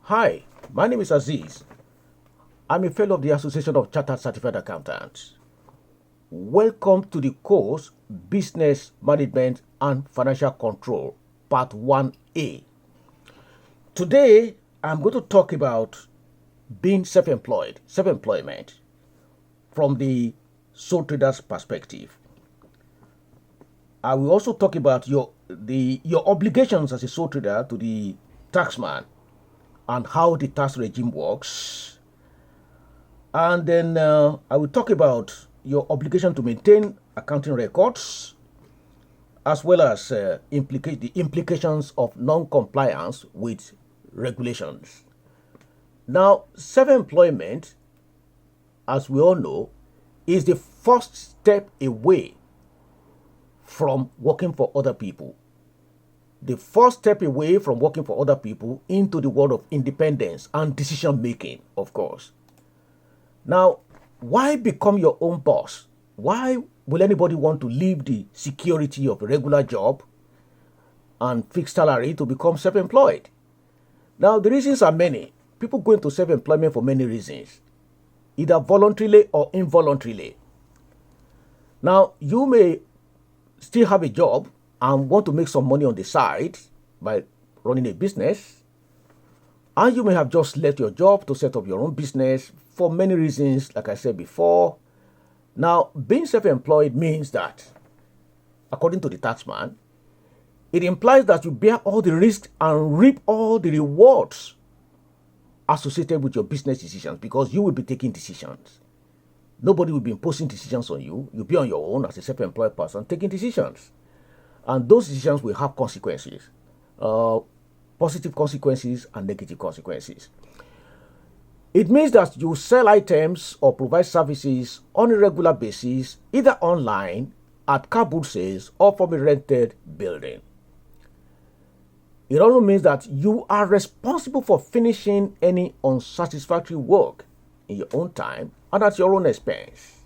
Hi, my name is Aziz. I'm a fellow of the Association of Chartered Certified Accountants. Welcome to the course Business Management and Financial Control, Part 1A. Today, I'm going to talk about being self-employment from the sole trader's perspective. I will also talk about your obligations as a sole trader to the taxman and how the tax regime works. And then I will talk about your obligation to maintain accounting records, as well as the implications of non-compliance with regulations. Now, self-employment, as we all know, is the first step away from working for other people. The first step away from working for other people into the world of independence and decision making, of course. Now, why become your own boss? Why will anybody want to leave the security of a regular job and fixed salary to become self-employed? Now, the reasons are many. People go into self-employment for many reasons, either voluntarily or involuntarily. Now, you may still have a job and want to make some money on the side by running a business, and you may have just left your job to set up your own business for many reasons, like I said before. Now, being self-employed means that, according to the taxman, it implies that you bear all the risks and reap all the rewards associated with your business decisions, because you will be taking decisions. Nobody will be imposing decisions on you. You'll be on your own as a self-employed person taking decisions. And those decisions will have consequences, positive consequences and negative consequences. It means that you sell items or provide services on a regular basis, either online, at car boot sales, or from a rented building. It also means that you are responsible for finishing any unsatisfactory work in your own time and at your own expense.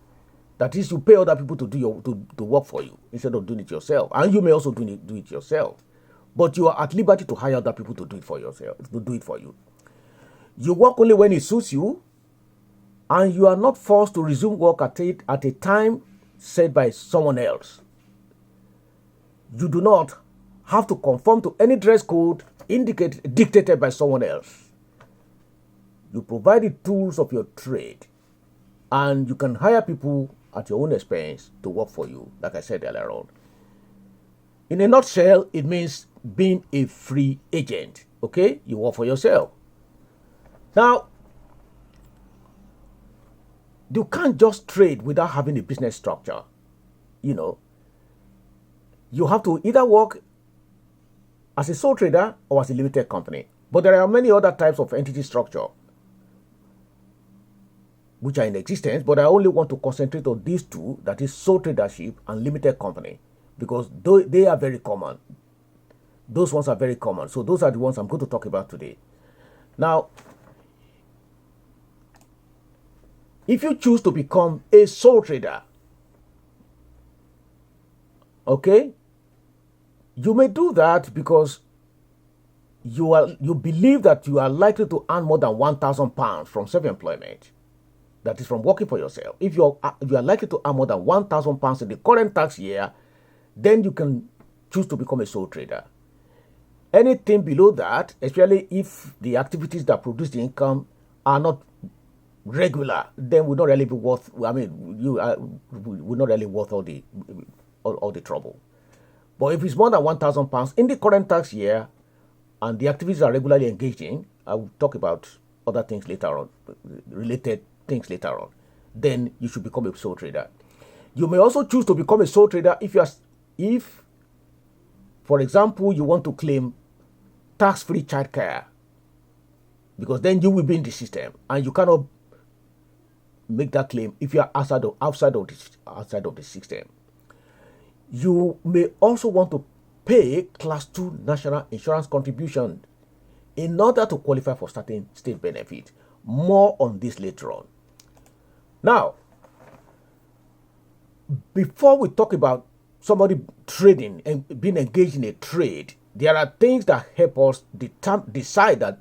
That is, you pay other people to do to work for you instead of doing it yourself. And you may also do it yourself. But you are at liberty to hire other people to do it for yourself, to do it for you. You work only when it suits you, and you are not forced to resume work at a time set by someone else. You do not have to conform to any dress code dictated by someone else. You provide the tools of your trade, and you can hire people at your own expense to work for you, like I said earlier on. In a nutshell, it means being a free agent. Okay? You work for yourself. Now, you can't just trade without having a business structure. You have to either work as a sole trader or as a limited company. But there are many other types of entity structure which are in existence, but I only want to concentrate on these two, that is sole tradership and limited company, because they are very common. Those ones are very common. So those are the ones I'm going to talk about today. Now, if you choose to become a sole trader, okay, you may do that because you believe that you are likely to earn more than £1,000 from self-employment. That is from working for yourself. If you are likely to earn more than £1,000 in the current tax year, then you can choose to become a sole trader. Anything below that, especially if the activities that produce the income are not regular, then will not really be worth. Will not really worth all the trouble. But if it's more than £1,000 in the current tax year, and the activities are regularly engaged in, I will talk about other things later on, related things later on, then you should become a sole trader. You may also choose to become a sole trader if, for example, you want to claim tax-free childcare, because then you will be in the system and you cannot make that claim if you are outside of the system. You may also want to pay Class 2 national insurance contribution in order to qualify for certain state benefit. More on this later on. Now, before we talk about somebody trading and being engaged in a trade, there are things that help us decide that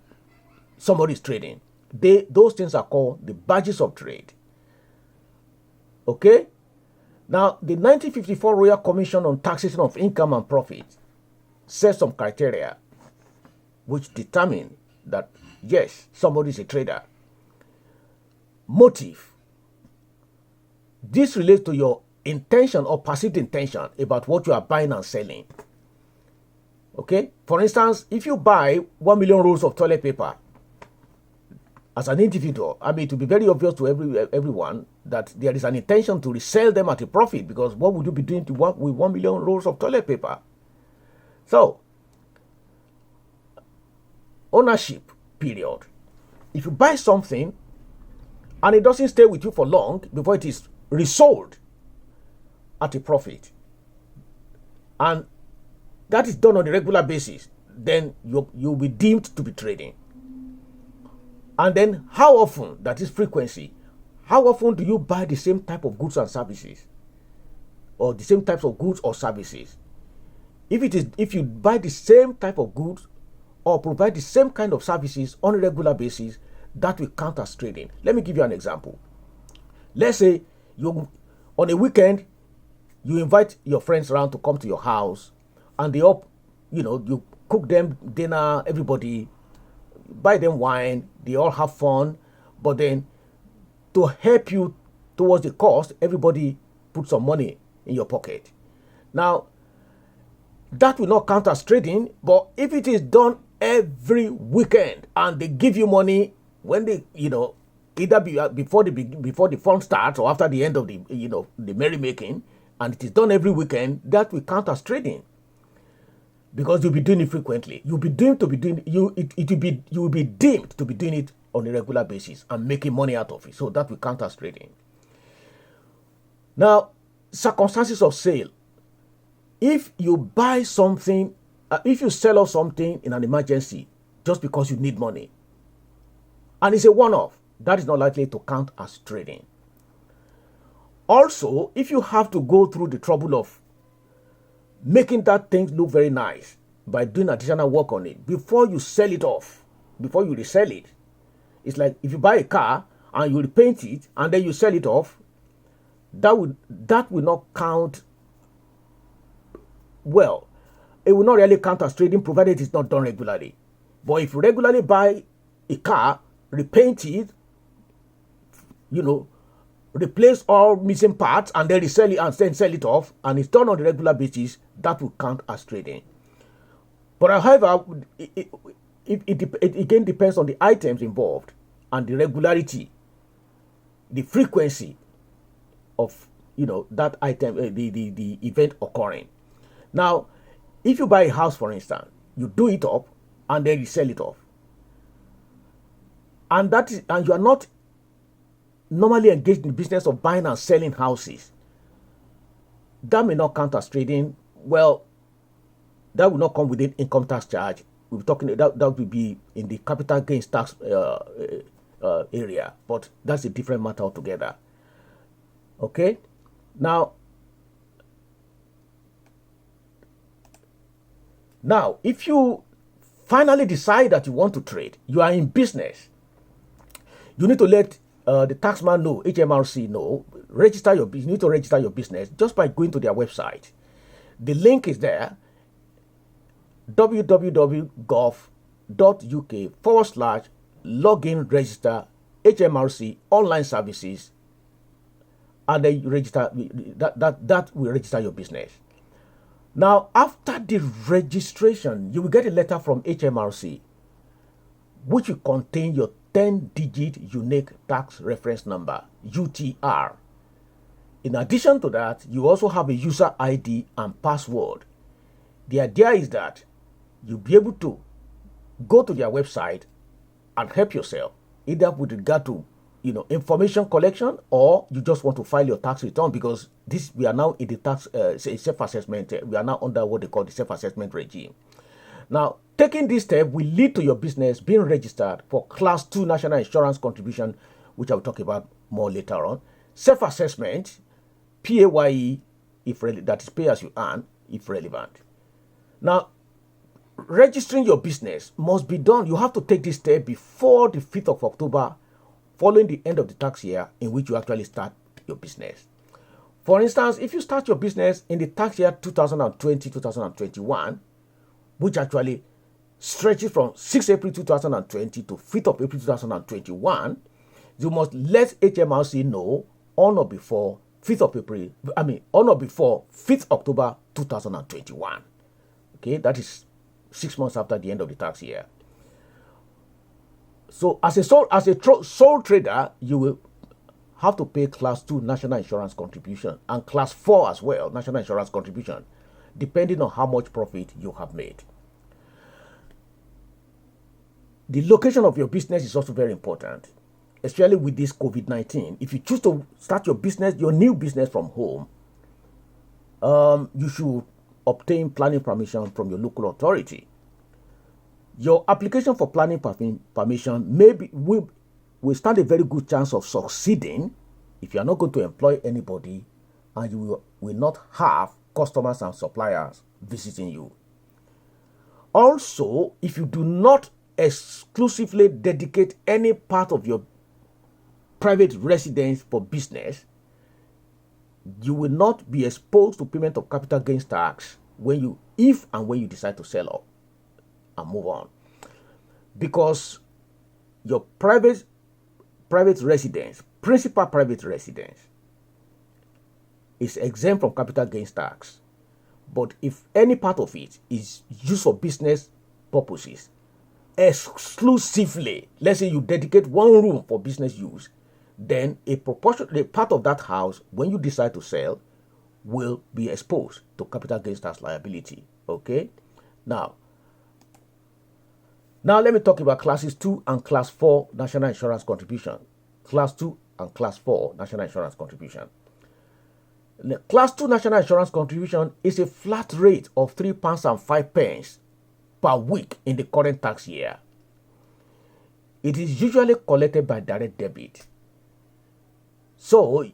somebody is trading. Those things are called the badges of trade. Okay? Now, the 1954 Royal Commission on Taxation of Income and Profit set some criteria which determine that, yes, somebody is a trader. Motive. This relates to your intention or perceived intention about what you are buying and selling. Okay? For instance, if you buy 1 million rolls of toilet paper as an individual, I mean, it will be very obvious to everyone that there is an intention to resell them at a profit, because what would you be doing with 1 million rolls of toilet paper? So, ownership period. If you buy something and it doesn't stay with you for long before it is resold at a profit, and that is done on a regular basis, then you'll be deemed to be trading. And then how often, that is frequency, how often do you buy the same type of goods and services, or the same types of goods or services? If you buy the same type of goods or provide the same kind of services on a regular basis, that will count as trading. Let me give you an example. Let's say on a weekend, you invite your friends around to come to your house, and you cook them dinner, everybody, buy them wine, they all have fun, but then to help you towards the cost, everybody put some money in your pocket. Now, that will not count as trading, but if it is done every weekend and they give you money when they, either before the fun starts or after the end of the merrymaking, and it is done every weekend, that will count as trading. Because you'll be doing it frequently. You will be deemed to be doing it on a regular basis and making money out of it. So that will count as trading. Now, circumstances of sale. If you buy something, if you sell off something in an emergency just because you need money, and it's a one-off, that is not likely to count as trading. Also, if you have to go through the trouble of making that thing look very nice by doing additional work on it before you sell it off, before you resell it. It's like if you buy a car and you repaint it and then you sell it off, that will not count. Well, it will not really count as trading provided it's not done regularly. But if you regularly buy a car, repaint it, replace all missing parts and then resell it and then sell it off, and it's done on a regular basis, that will count as trading. But however, it again depends on the items involved and the regularity, the frequency of that item, the event occurring. Now, if you buy a house, for instance, you do it up and then you sell it off, and you are not normally engaged in the business of buying and selling houses, that may not count as trading. Well, that will not come within income tax charge. We're talking that will be in the capital gains tax area, but that's a different matter altogether. Okay, now if you finally decide that you want to trade, you are in business, you need to let the taxman know, HMRC know, you need to register your business just by going to their website. The link is there, www.gov.uk/login register HMRC online services, and then you register. That will register your business. Now, after the registration, you will get a letter from HMRC which will contain your 10-digit unique tax reference number, UTR. In addition to that, you also have a user ID and password. The idea is that you'll be able to go to their website and help yourself, either with regard to information collection, or you just want to file your tax return, because we are now in the tax self-assessment. We are now under what they call the self-assessment regime. Now, taking this step will lead to your business being registered for Class 2 National Insurance Contribution, which I will talk about more later on. Self-assessment, PAYE, that is pay as you earn, if relevant. Now, registering your business must be done. You have to take this step before the 5th of October, following the end of the tax year in which you actually start your business. For instance, if you start your business in the tax year 2020-2021, which actually stretches from 6 April 2020 to 5th of April 2021, you must let HMRC know on or before 5th of April, on or before 5th October 2021. Okay, that is 6 months after the end of the tax year. So as a sole trader, you will have to pay class 2 national insurance contribution and class 4 as well, national insurance contribution, depending on how much profit you have made. The location of your business is also very important, especially with this COVID-19. If you choose to start your business, your new business from home, you should obtain planning permission from your local authority. Your application for planning permission will stand a very good chance of succeeding if you are not going to employ anybody and you will not have customers and suppliers visiting you. Also, if you do not exclusively dedicate any part of your private residence for business, you will not be exposed to payment of capital gains tax if and when you decide to sell up and move on, because your private residence, principal private residence, is exempt from capital gains tax. But if any part of it is used for business purposes exclusively, let's say you dedicate one room for business use, then a part of that house, when you decide to sell, will be exposed to capital gains tax liability. Okay? Now let me talk about classes 2 and class 4 national insurance contribution. Class 2 and class 4 national insurance contribution. The class 2 national insurance contribution is a flat rate of £3.05 per week in the current tax year. It is usually collected by direct debit, so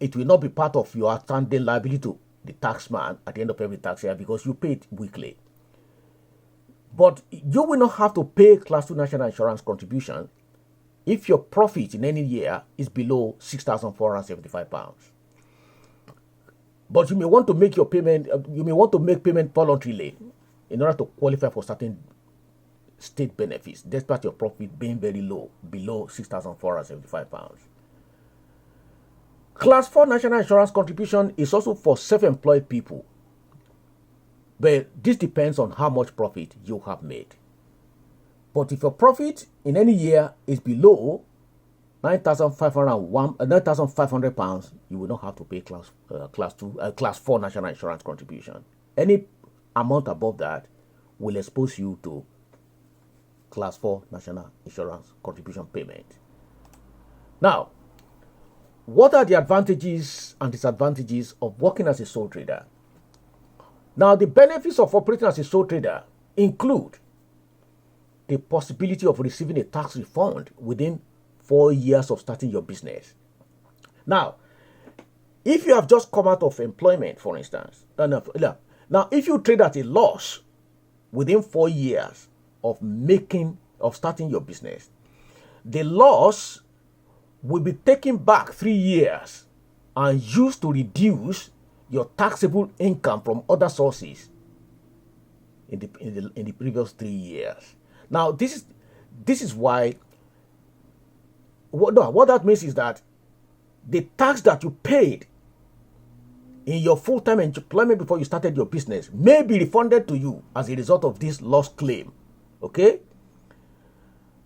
it will not be part of your outstanding liability to the taxman at the end of every tax year because you pay it weekly. But you will not have to pay class 2 national insurance contribution if your profit in any year is below £6,475. But you may want to make your payment, payment voluntarily in order to qualify for certain state benefits, despite your profit being very low, below £6,475. Class 4 national insurance contribution is also for self-employed people, but this depends on how much profit you have made. But if your profit in any year is below £9,500, you will not have to pay class 4 national insurance contribution. Any amount above that will expose you to class 4 national insurance contribution payment. Now, what are the advantages and disadvantages of working as a sole trader? Now, the benefits of operating as a sole trader include the possibility of receiving a tax refund within 4 years of starting your business. Now, if you have just come out of employment, for instance, now if you trade at a loss within 4 years of starting your business, the loss will be taken back 3 years and used to reduce your taxable income from other sources in the previous 3 years. Now, this is why. What that means is that the tax that you paid in your full-time employment before you started your business may be refunded to you as a result of this loss claim. Okay?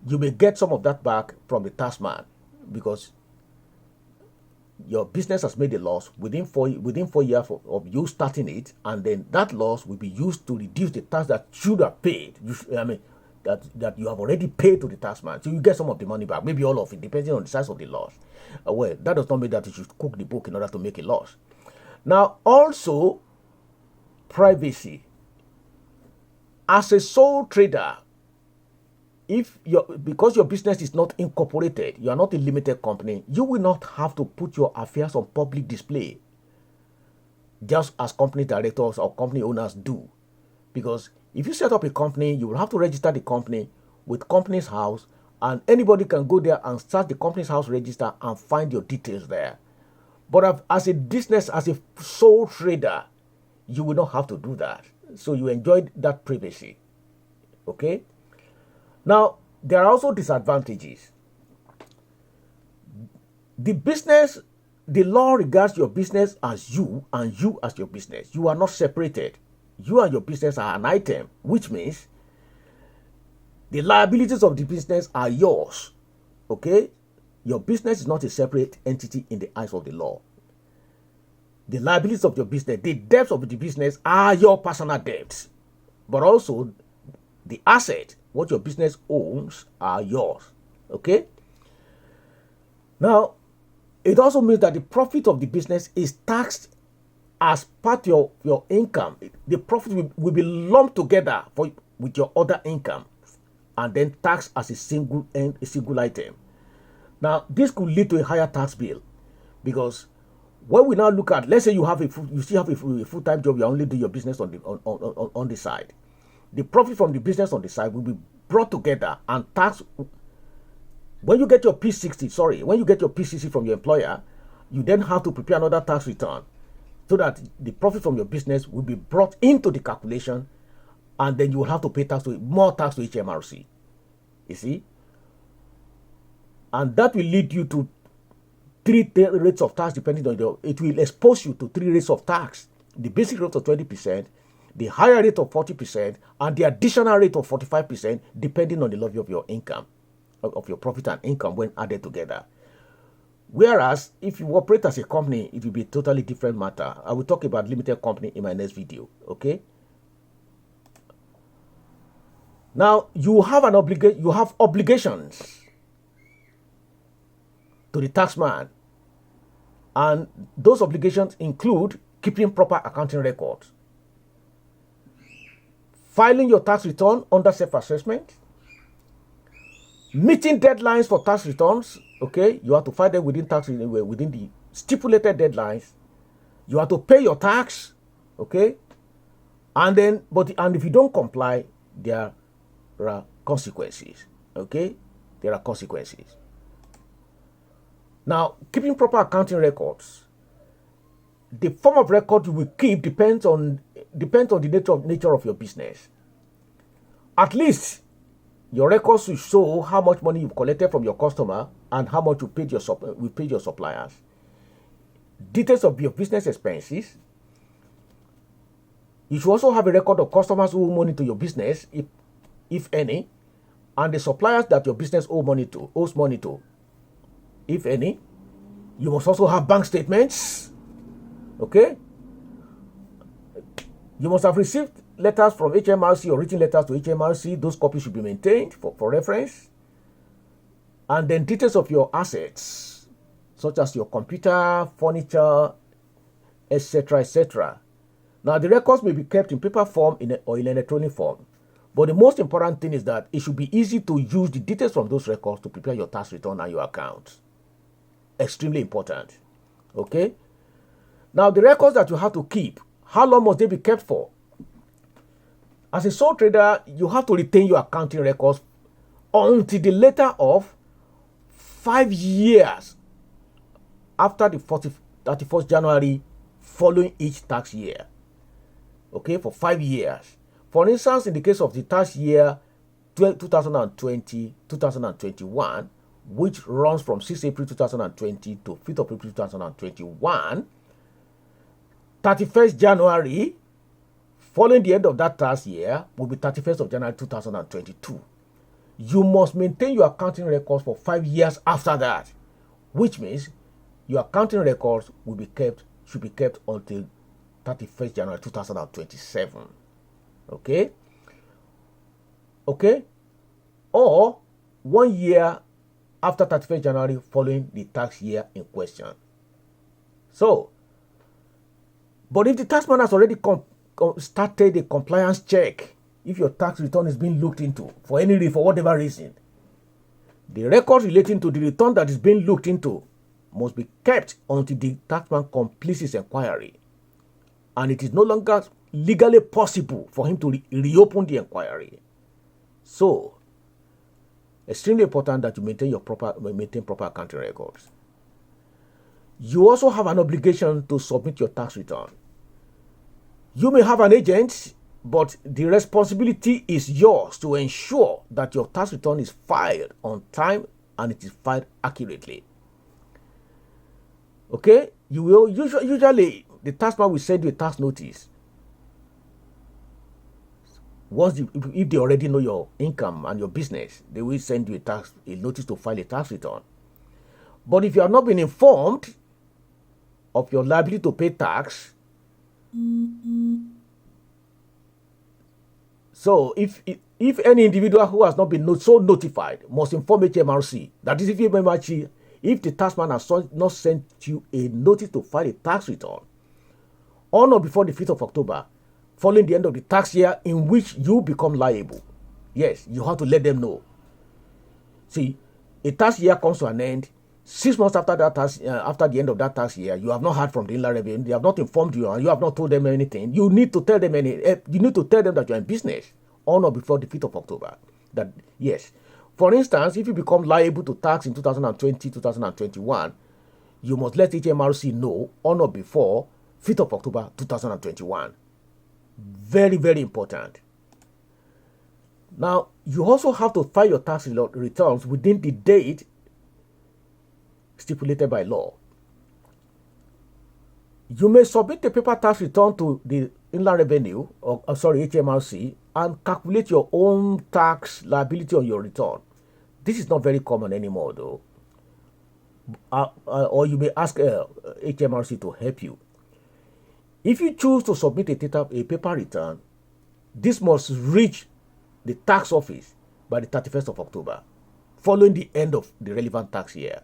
You may get some of that back from the taxman because your business has made a loss within 4 years of you starting it, and then that loss will be used to reduce the tax that you should have paid. That you have already paid to the taxman. So you get some of the money back, maybe all of it, depending on the size of the loss. Well, that does not mean that you should cook the book in order to make a loss. Now, also, privacy. As a sole trader, because your business is not incorporated, you are not a limited company, you will not have to put your affairs on public display, just as company directors or company owners do. Because if you set up a company, you will have to register the company with Companies House, and anybody can go there and start the Companies House register and find your details there. But as a business, as a sole trader, you will not have to do that. So you enjoyed that privacy. Okay? Now, there are also disadvantages. The law regards your business as you and you as your business. You are not separated. You and your business are an item, which means the liabilities of the business are yours. Okay? Your business is not a separate entity in the eyes of the law. The liabilities of your business, the debts of the business are your personal debts. But also, the asset, what your business owns, are yours. Okay? Now, it also means that the profit of the business is taxed as part of your income. The profit will be lumped together with your other income and then taxed as a single item. Now, this could lead to a higher tax bill, because when we now look at, let's say you still have a full-time job, you only do your business on the side. The profit from the business on the side will be brought together and taxed. When you get your P60 from your employer, you then have to prepare another tax return so that the profit from your business will be brought into the calculation, and then you will have to pay more tax to HMRC. You see? And that will lead you to 3 rates of tax depending on it will expose you to 3 rates of tax. The basic rate of 20%, the higher rate of 40%, and the additional rate of 45% depending on the level of your income, of your profit and income when added together. Whereas, if you operate as a company, it will be a totally different matter. I will talk about limited company in my next video, okay? Now, you have obligations to the taxman, and those obligations include keeping proper accounting records, filing your tax return under self-assessment, meeting deadlines for tax returns. Okay, you have to file them within the stipulated deadlines. You have to pay your tax. Okay, and if you don't comply, there are consequences. Okay, there are consequences. Now, keeping proper accounting records. The form of record you will keep depends on the nature of your business. At least your records will show how much money you've collected from your customer and how much you paid your suppliers. Details of your business expenses. You should also have a record of customers who owe money to your business, if any, and the suppliers that your business owes money to, if any. You must also have bank statements. Okay? You must have received letters from HMRC or written letters to HMRC. Those copies should be maintained for reference. And then details of your assets, such as your computer, furniture, etc., etc. Now, the records may be kept in paper form or in electronic form. But the most important thing is that it should be easy to use the details from those records to prepare your tax return and your accounts. Extremely important. Okay? Now, the records that you have to keep, how long must they be kept for? As a sole trader, you have to retain your accounting records until the later of 5 years after the 31st January following each tax year. Okay, for 5 years. For instance, in the case of the tax year 2020-2021, which runs from 6 April 2020 to 5th of April 2021, 31st January, following the end of that tax year, will be 31st of January 2022. You must maintain your accounting records for 5 years after that, which means your accounting records should be kept until 31st January 2027. Okay? Okay? Or 1 year after 31st January following the tax year in question. So, but if the taxman has already started a compliance check, if your tax return is being looked into for whatever reason, the record relating to the return that is being looked into must be kept until the taxman completes his inquiry. And it is no longer legally possible for him to reopen the inquiry. So, extremely important that you maintain proper accounting records. You also have an obligation to submit your tax return. You may have an agent, but the responsibility is yours to ensure that your tax return is filed on time and it is filed accurately. Okay? You will usually the taxman will send you a tax notice. If they already know your income and your business, they will send you a notice to file a tax return. But if you have not been informed of your liability to pay tax, so if any individual who has not been so notified must inform HMRC. That is, if the taxman has not sent you a notice to file a tax return on or before the 5th of October, following the end of the tax year in which you become liable. Yes, you have to let them know. See, a tax year comes to an end. 6 months after after the end of that tax year, you have not heard from the Inland Revenue. They have not informed you, and you have not told them anything. You need to tell them that you are in business on or before the 5th of October. That yes, for instance, if you become liable to tax in 2020, 2021, you must let HMRC know on or before 5th of October 2021. Very, very important. Now, you also have to file your tax returns within the date stipulated by law. You may submit a paper tax return to the Inland Revenue, HMRC, and calculate your own tax liability on your return. This is not very common anymore, though. Or you may ask HMRC to help you. If you choose to submit a paper return, this must reach the tax office by the 31st of October, following the end of the relevant tax year.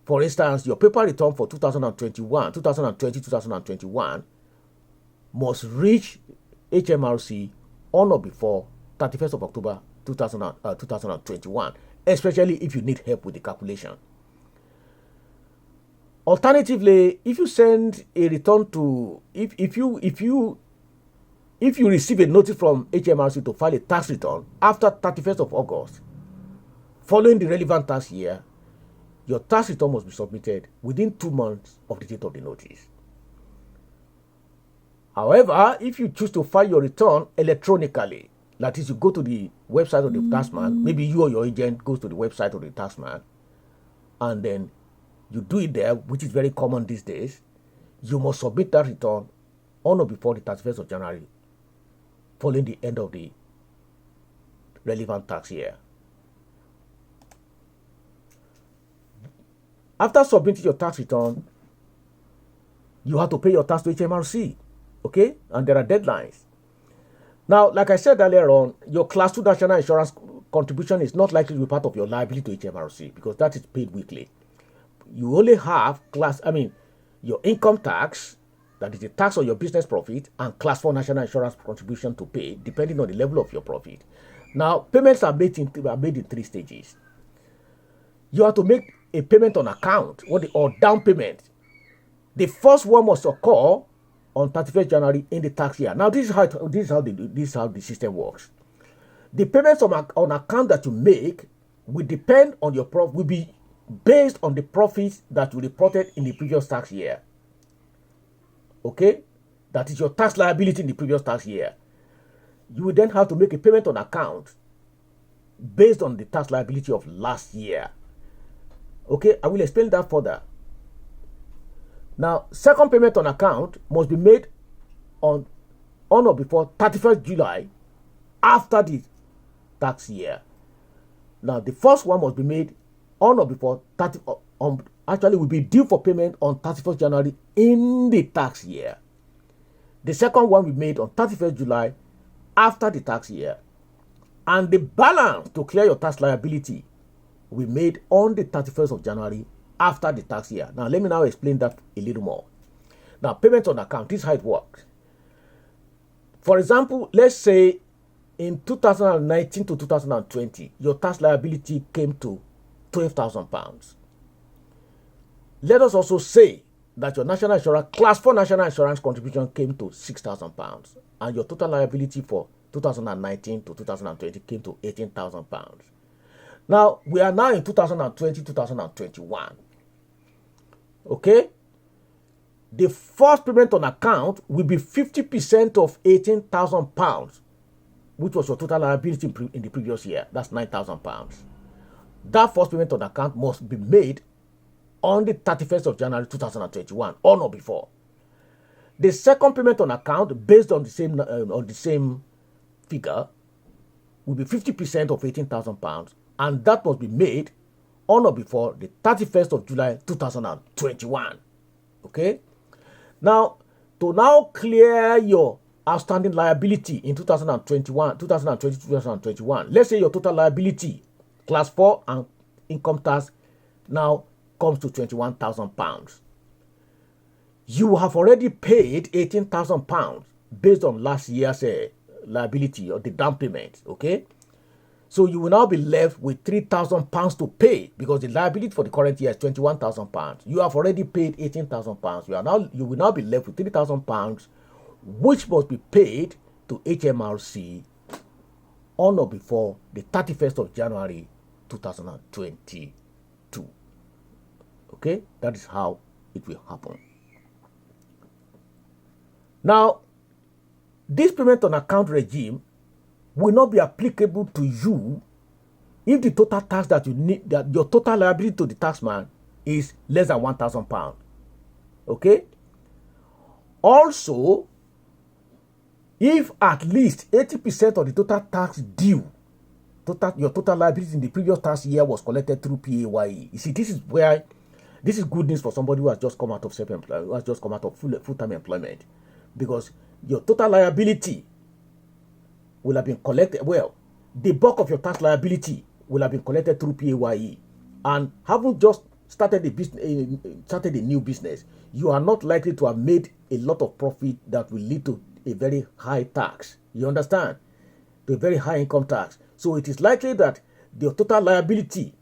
For instance, your paper return for 2020-2021 must reach HMRC on or before 31st of October 2021, especially if you need help with the calculation. Alternatively, if you send a return to, if you receive a notice from HMRC to file a tax return after 31st of August, following the relevant tax year, your tax return must be submitted within 2 months of the date of the notice. However, if you choose to file your return electronically, that is, you go to the website of the taxman, maybe you or your agent goes to the website of the taxman, and then you do it there, which is very common these days, you must submit that return on or before the 31st of January, following the end of the relevant tax year. After submitting your tax return, you have to pay your tax to HMRC, okay? And there are deadlines. Now, like I said earlier on, your Class 2 National Insurance contribution is not likely to be part of your liability to HMRC because that is paid weekly. You only have your income tax, that is the tax on your business profit, and Class 4 National Insurance contribution to pay, depending on the level of your profit. Now, payments are made in 3 stages. You have to make a payment on account or down payment. The first one must occur on 31st January in the tax year. Now, this is how the system works. The payments on account that you make will depend on your profit, will be based on the profits that you reported in the previous tax year. Okay? That is your tax liability in the previous tax year. You will then have to make a payment on account based on the tax liability of last year. Okay, I will explain that further. Now, second payment on account must be made on or before 31st July after the tax year. Now, the first one must be made on or before will be due for payment on 31st January in the tax year. The second one will be made on 31st July after the tax year. And the balance to clear your tax liability will be made on the 31st of January after the tax year. Now, let me now explain that a little more. Now, payment on account, this is how it works. For example, let's say in 2019 to 2020, your tax liability came to £12,000. Let us also say that your national insurance, class 4 national insurance contribution came to £6,000, and your total liability for 2019 to 2020 came to £18,000. Now, we are now in 2020, 2021. Okay? The first payment on account will be 50% of £18,000, which was your total liability in the previous year. That's £9,000. That first payment on account must be made on the 31st of January 2021 or not before. The second payment on account, based on the same figure, will be 50% of £18,000, and that must be made on or before the 31st of July 2021. Okay? Now, to now clear your outstanding liability in 2021, let's say your total liability, class 4 and income tax, now comes to £21,000. You have already paid £18,000 based on last year's liability or the down payment, okay? So you will now be left with £3,000 to pay, because the liability for the current year is £21,000. You have already paid £18,000. You will now be left with £3,000, which must be paid to HMRC on or before the 31st of January 2022. Okay, that is how it will happen. Now, this payment on account regime will not be applicable to you if the total tax that you need, that your total liability to the taxman is less than £1,000. Okay? Also, if at least 80% of the total tax due, your total liability in the previous tax year was collected through PAYE. You see, this is good news for somebody who has just come out of self-employment, who has just come out of full-time employment, because your total liability will have been collected. Well, the bulk of your tax liability will have been collected through PAYE, and haven't just started a new business, you are not likely to have made a lot of profit that will lead to a very high tax. You understand? To a very high income tax. So it is likely that the total liability,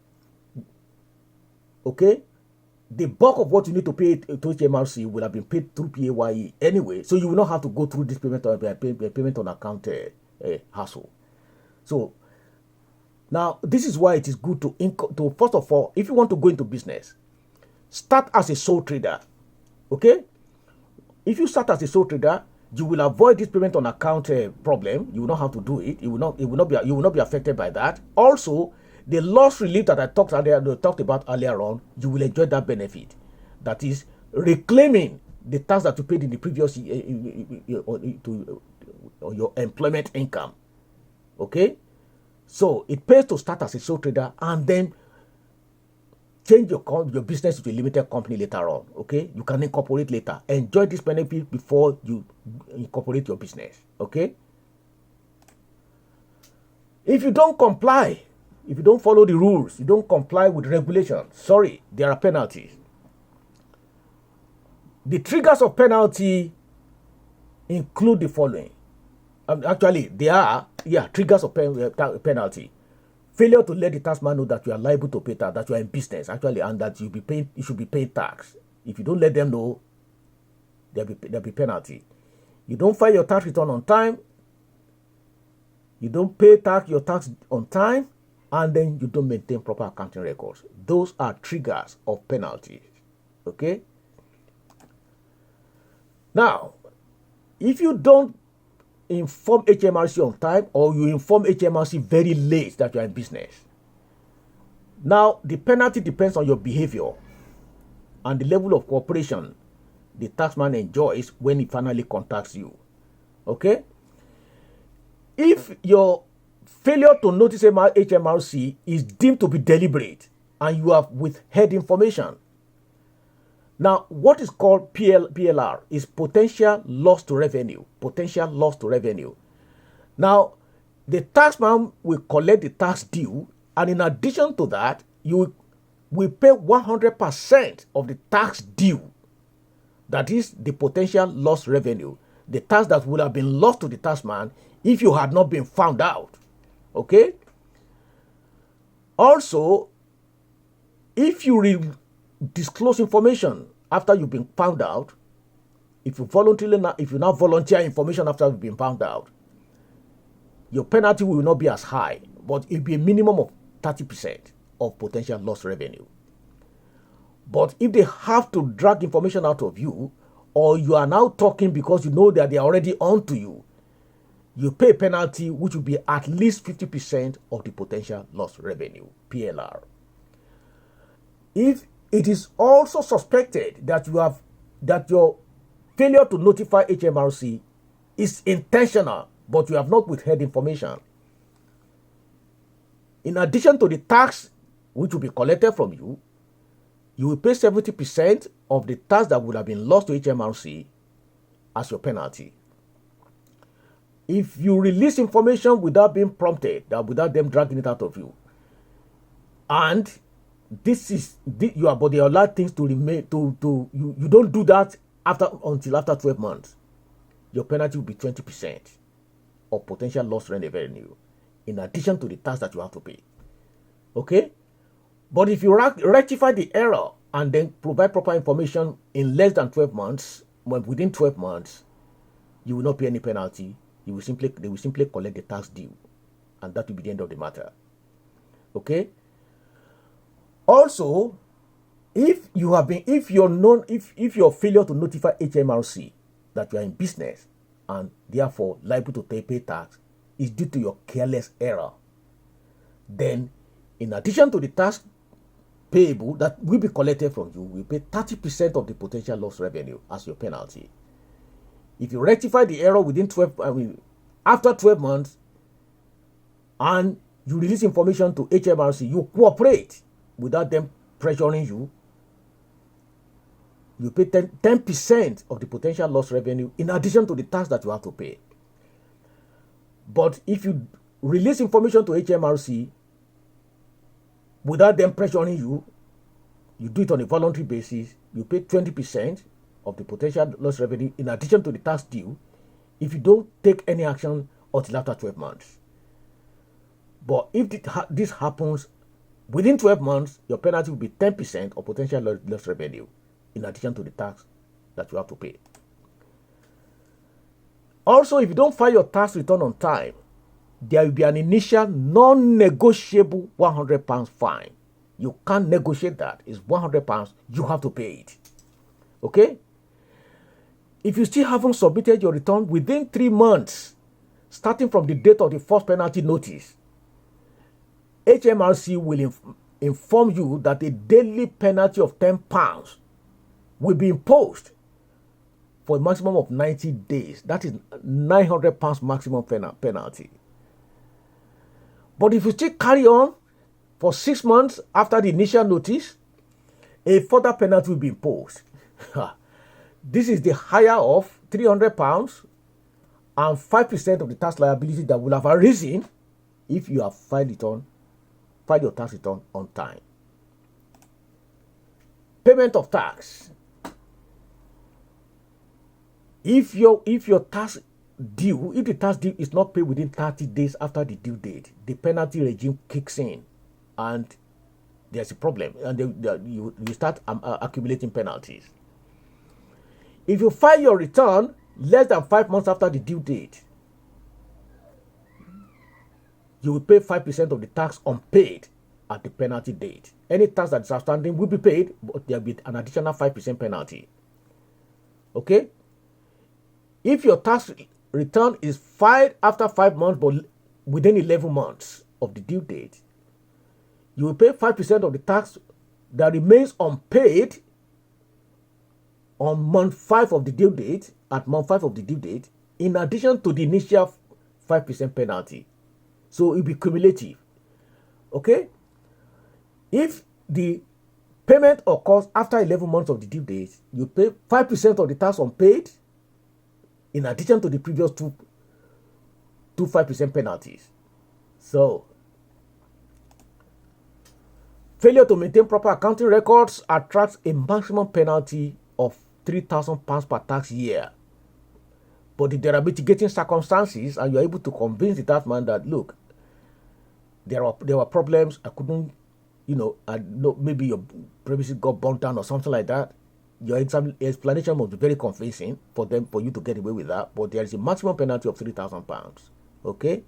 okay, the bulk of what you need to pay to HMRC will have been paid through PAYE anyway, so you will not have to go through this payment on account hassle. So now this is why it is good to first of all, if you want to go into business, start as a sole trader. Okay, if you start as a sole trader, you will avoid this payment on account problem. You will not have to do it. You will not be affected by that. Also, the loss relief that I talked about earlier on, you will enjoy that benefit. That is reclaiming the tax that you paid in the previous year to your employment income. Okay, so it pays to start as a sole trader and then change your business to a limited company later on. Okay, you can incorporate later. Enjoy this benefit before you incorporate your business. Okay, if you don't comply, if you don't follow the rules, you don't comply with regulations, sorry, there are penalties. The triggers of penalty include the following. Actually, there are triggers of penalty. Failure to let the taxman know that you are liable to pay tax, that you are in business, actually, and that you should be paying tax. If you don't let them know, there'll be penalty. You don't file your tax return on time. You don't pay your tax on time, and then you don't maintain proper accounting records. Those are triggers of penalties. Okay? Now, if you don't inform HMRC on time, or you inform HMRC very late that you are in business, now the penalty depends on your behavior and the level of cooperation the taxman enjoys when he finally contacts you. Okay? If your failure to notice HMRC is deemed to be deliberate and you have withheld information, now what is called PLR is potential loss to revenue. Potential loss to revenue. Now, the taxman will collect the tax due, and in addition to that, you will pay 100% of the tax due. That is the potential loss revenue, the tax that would have been lost to the taxman if you had not been found out. Okay? Also, if you disclose information after you've been found out, if you now volunteer information after you've been found out, your penalty will not be as high, but it'll be a minimum of 30% of potential lost revenue. But if they have to drag information out of you, or you are now talking because you know that they are already on to you, you pay a penalty which will be at least 50% of the potential lost revenue, PLR. If it is also suspected that your failure to notify HMRC is intentional, but you have not withheld information, in addition to the tax which will be collected from you, you will pay 70% of the tax that would have been lost to HMRC as your penalty. If you release information without being prompted, without them dragging it out of you, and you are but they allow things to remain you don't do that until after 12 months, your penalty will be 20% of potential lost revenue, in addition to the tax that you have to pay. Okay? But if you rectify the error and then provide proper information in less than 12 months, within 12 months, you will not pay any penalty. They will simply collect the tax due, and that will be the end of the matter. Okay? Also, if your failure to notify HMRC that you are in business and therefore liable to pay tax is due to your careless error, then in addition to the tax payable that will be collected from you, will pay 30% of the potential lost revenue as your penalty. If you rectify the error after 12 months and you release information to HMRC, you cooperate without them pressuring you, you pay 10% of the potential lost revenue in addition to the tax that you have to pay. But if you release information to HMRC without them pressuring you, you do it on a voluntary basis, you pay 20% of the potential lost revenue in addition to the tax due if you don't take any action until after 12 months. But if this happens within 12 months, your penalty will be 10% of potential lost revenue in addition to the tax that you have to pay. Also, if you don't file your tax return on time, there will be an initial non-negotiable £100 fine. You can't negotiate that. It's £100. You have to pay it. Okay? If you still haven't submitted your return within 3 months, starting from the date of the first penalty notice, HMRC will inform you that a daily penalty of £10 will be imposed for a maximum of 90 days. That is £900 maximum penalty. But if you still carry on for 6 months after the initial notice, a further penalty will be imposed. This is the higher of £300 and 5% of the tax liability that will have arisen if you have filed your tax return on time. Payment of tax. If the tax due is not paid within 30 days after the due date, the penalty regime kicks in, and there's a problem, and you start accumulating penalties. If you file your return less than 5 months after the due date, you will pay 5% of the tax unpaid at the penalty date. Any tax that is outstanding will be paid, but there will be an additional 5% penalty. Okay? If your tax return is filed after 5 months but within 11 months of the due date, you will pay 5% of the tax that remains unpaid on month 5 of the due date, in addition to the initial 5% penalty. So it will be cumulative. Okay? If the payment occurs after 11 months of the due date, you pay 5% of the tax unpaid in addition to the previous two 5% penalties. So, failure to maintain proper accounting records attracts a maximum penalty of £3,000 per tax year. But if there are mitigating circumstances and you are able to convince the tax man that, look, there were problems, I couldn't, maybe your premises got burnt down or something like that, your explanation must be very convincing for you to get away with that. But there is a maximum penalty of £3,000. Okay.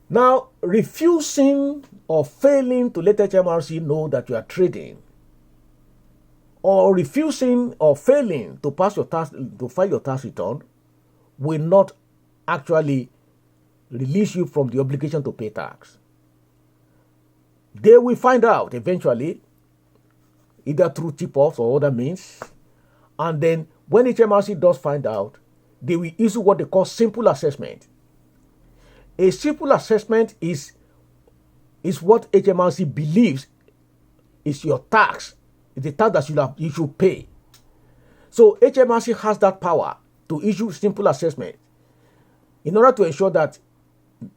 Now, refusing or failing to let HMRC know that you are trading, or refusing or failing to pass your tax, to file your tax return, will not actually release you from the obligation to pay tax. They will find out eventually, either through tip-offs or other means, and then when HMRC does find out, they will issue what they call simple assessment. A simple assessment is what HMRC believes is your tax, the tax that you should pay. So HMRC has that power to issue simple assessment in order to ensure that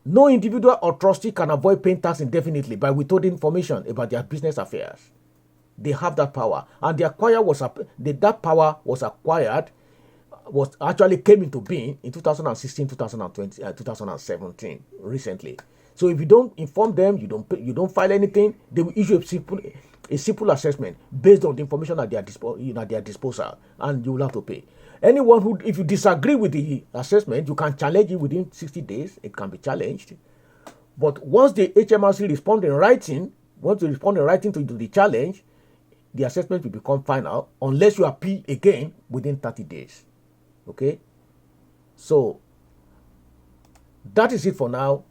no individual or trustee can avoid paying tax indefinitely by withholding information about their business affairs. They have that power, and that power was actually came into being in 2016, 2020, 2017 recently. So if you don't inform them, you don't file anything, they will issue a simple assessment based on the information at their disposal, and you will have to pay. Anyone who, if you disagree with the assessment, you can challenge it within 60 days. It can be challenged. But once the HMRC respond in writing to the challenge, the assessment will become final unless you appeal again within 30 days. Okay? So, that is it for now.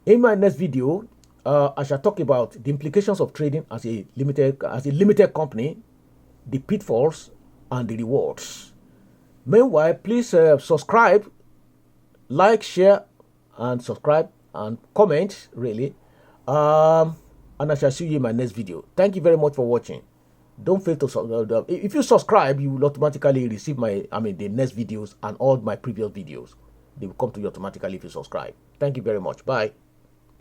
In my next video, I shall talk about the implications of trading as a limited company, the pitfalls and the rewards. Meanwhile, please subscribe, like, share, and subscribe and comment, really. And I shall see you in my next video. Thank you very much for watching. Don't fail to if you subscribe, you will automatically receive the next videos and all my previous videos. They will come to you automatically if you subscribe. Thank you very much. Bye.